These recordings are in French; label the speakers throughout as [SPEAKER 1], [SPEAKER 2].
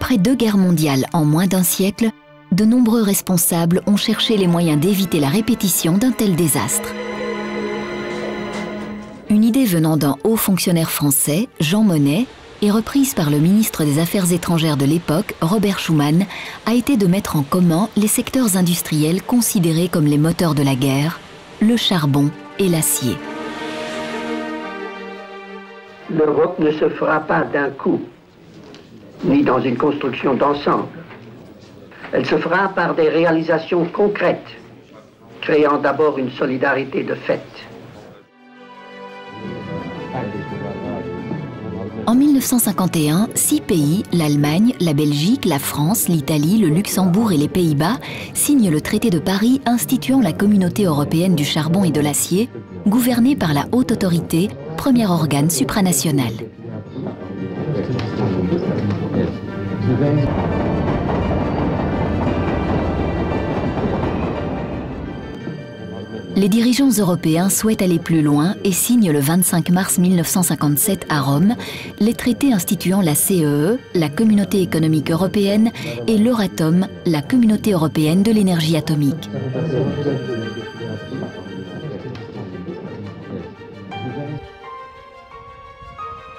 [SPEAKER 1] Après 2 guerres mondiales en moins d'1 siècle, de nombreux responsables ont cherché les moyens d'éviter la répétition d'un tel désastre. Une idée venant d'un haut fonctionnaire français, Jean Monnet, et reprise par le ministre des Affaires étrangères de l'époque, Robert Schuman, a été de mettre en commun les secteurs industriels considérés comme les moteurs de la guerre, le charbon et l'acier.
[SPEAKER 2] L'Europe ne se fera pas d'un coup, ni dans une construction d'ensemble. Elle se fera par des réalisations concrètes, créant d'abord une solidarité de fait.
[SPEAKER 1] En 1951, 6 pays, l'Allemagne, la Belgique, la France, l'Italie, le Luxembourg et les Pays-Bas, signent le traité de Paris instituant la Communauté européenne du charbon et de l'acier, gouvernée par la Haute Autorité, premier organe supranational. Les dirigeants européens souhaitent aller plus loin et signent le 25 mars 1957 à Rome les traités instituant la CEE, la Communauté économique européenne, et l'Euratom, la Communauté européenne de l'énergie atomique.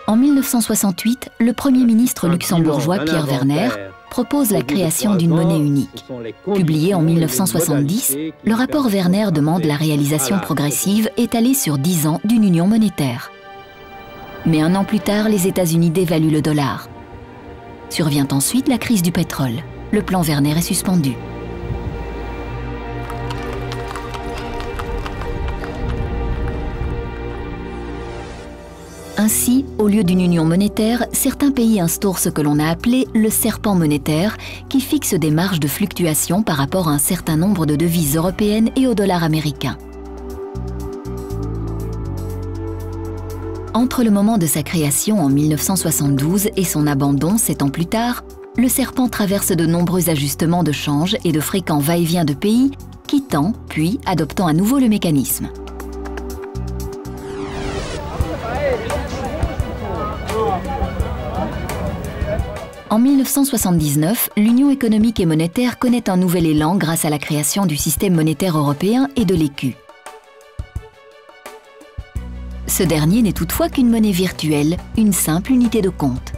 [SPEAKER 1] En 1968, le Premier ministre luxembourgeois Pierre Werner propose la création d'une monnaie unique. Publié en 1970, le rapport Werner demande la réalisation progressive étalée sur 10 ans d'une union monétaire. Mais 1 an plus tard, les États-Unis dévaluent le dollar. Survient ensuite la crise du pétrole. Le plan Werner est suspendu. Ainsi, au lieu d'une union monétaire, certains pays instaurent ce que l'on a appelé le serpent monétaire, qui fixe des marges de fluctuation par rapport à un certain nombre de devises européennes et au dollar américain. Entre le moment de sa création en 1972 et son abandon 7 ans plus tard, le serpent traverse de nombreux ajustements de change et de fréquents va-et-vient de pays, quittant puis adoptant à nouveau le mécanisme. En 1979, l'Union économique et monétaire connaît un nouvel élan grâce à la création du système monétaire européen et de l'écu. Ce dernier n'est toutefois qu'une monnaie virtuelle, une simple unité de compte.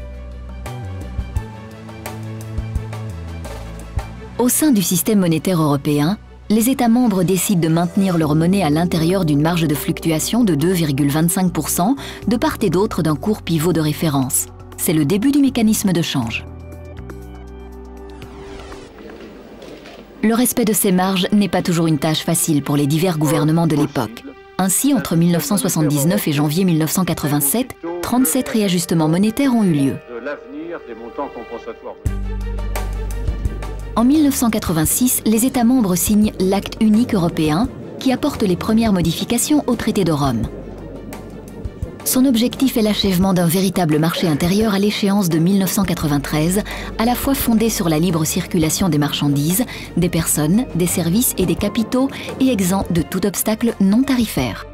[SPEAKER 1] Au sein du système monétaire européen, les États membres décident de maintenir leur monnaie à l'intérieur d'une marge de fluctuation de 2,25% de part et d'autre d'un cours pivot de référence. C'est le début du mécanisme de change. Le respect de ces marges n'est pas toujours une tâche facile pour les divers gouvernements de l'époque. Ainsi, entre 1979 et janvier 1987, 37 réajustements monétaires ont eu lieu. En 1986, les États membres signent l'Acte unique européen qui apporte les premières modifications au traité de Rome. Son objectif est l'achèvement d'un véritable marché intérieur à l'échéance de 1993, à la fois fondé sur la libre circulation des marchandises, des personnes, des services et des capitaux et exempt de tout obstacle non tarifaire.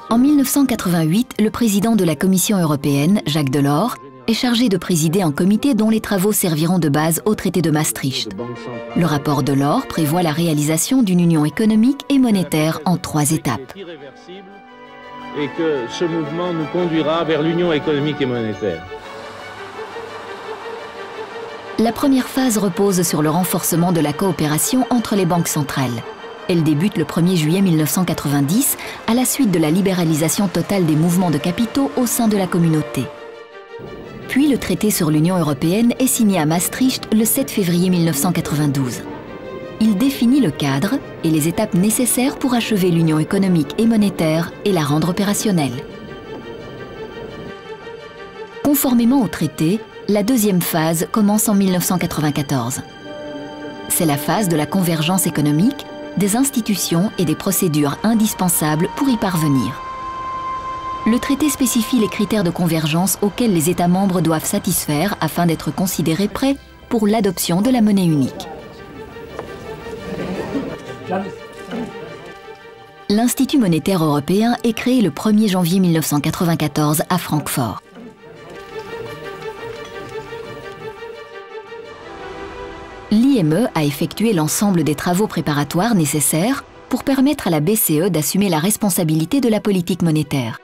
[SPEAKER 1] En 1988, le président de la Commission européenne, Jacques Delors, est chargé de présider un comité dont les travaux serviront de base au traité de Maastricht. Le rapport Delors prévoit la réalisation d'une union économique et monétaire en 3 étapes.
[SPEAKER 3] Et que ce mouvement nous conduira vers l'union économique et monétaire.
[SPEAKER 1] La première phase repose sur le renforcement de la coopération entre les banques centrales. Elle débute le 1er juillet 1990 à la suite de la libéralisation totale des mouvements de capitaux au sein de la communauté. Puis le traité sur l'Union européenne est signé à Maastricht le 7 février 1992. Il définit le cadre et les étapes nécessaires pour achever l'union économique et monétaire et la rendre opérationnelle. Conformément au traité, la deuxième phase commence en 1994. C'est la phase de la convergence économique, des institutions et des procédures indispensables pour y parvenir. Le traité spécifie les critères de convergence auxquels les États membres doivent satisfaire afin d'être considérés prêts pour l'adoption de la monnaie unique. L'Institut monétaire européen est créé le 1er janvier 1994 à Francfort. L'IME a effectué l'ensemble des travaux préparatoires nécessaires pour permettre à la BCE d'assumer la responsabilité de la politique monétaire.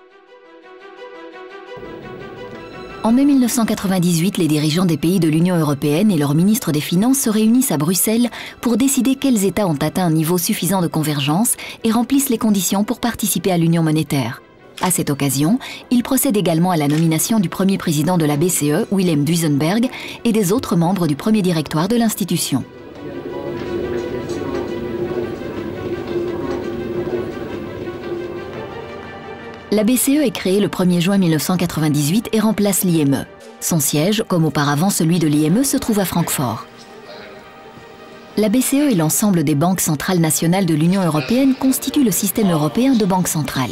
[SPEAKER 1] En mai 1998, les dirigeants des pays de l'Union européenne et leurs ministres des Finances se réunissent à Bruxelles pour décider quels États ont atteint un niveau suffisant de convergence et remplissent les conditions pour participer à l'Union monétaire. À cette occasion, ils procèdent également à la nomination du premier président de la BCE, Willem Duisenberg, et des autres membres du premier directoire de l'institution. La BCE est créée le 1er juin 1998 et remplace l'IME. Son siège, comme auparavant celui de l'IME, se trouve à Francfort. La BCE et l'ensemble des banques centrales nationales de l'Union européenne constituent le système européen de banques centrales.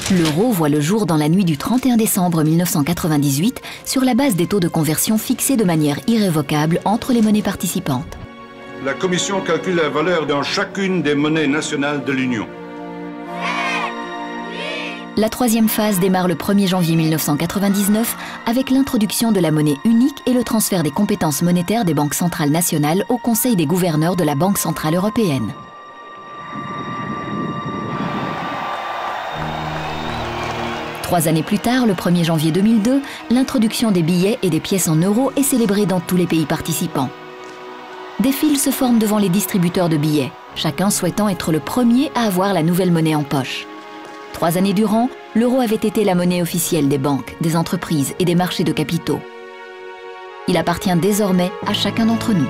[SPEAKER 1] L'euro voit le jour dans la nuit du 31 décembre 1998 sur la base des taux de conversion fixés de manière irrévocable entre les monnaies participantes.
[SPEAKER 4] La Commission calcule la valeur dans chacune des monnaies nationales de l'Union.
[SPEAKER 1] La troisième phase démarre le 1er janvier 1999 avec l'introduction de la monnaie unique et le transfert des compétences monétaires des banques centrales nationales au Conseil des gouverneurs de la Banque centrale européenne. Trois années plus tard, le 1er janvier 2002, l'introduction des billets et des pièces en euros est célébrée dans tous les pays participants. Des files se forment devant les distributeurs de billets, chacun souhaitant être le premier à avoir la nouvelle monnaie en poche. 3 années durant, l'euro avait été la monnaie officielle des banques, des entreprises et des marchés de capitaux. Il appartient désormais à chacun d'entre nous.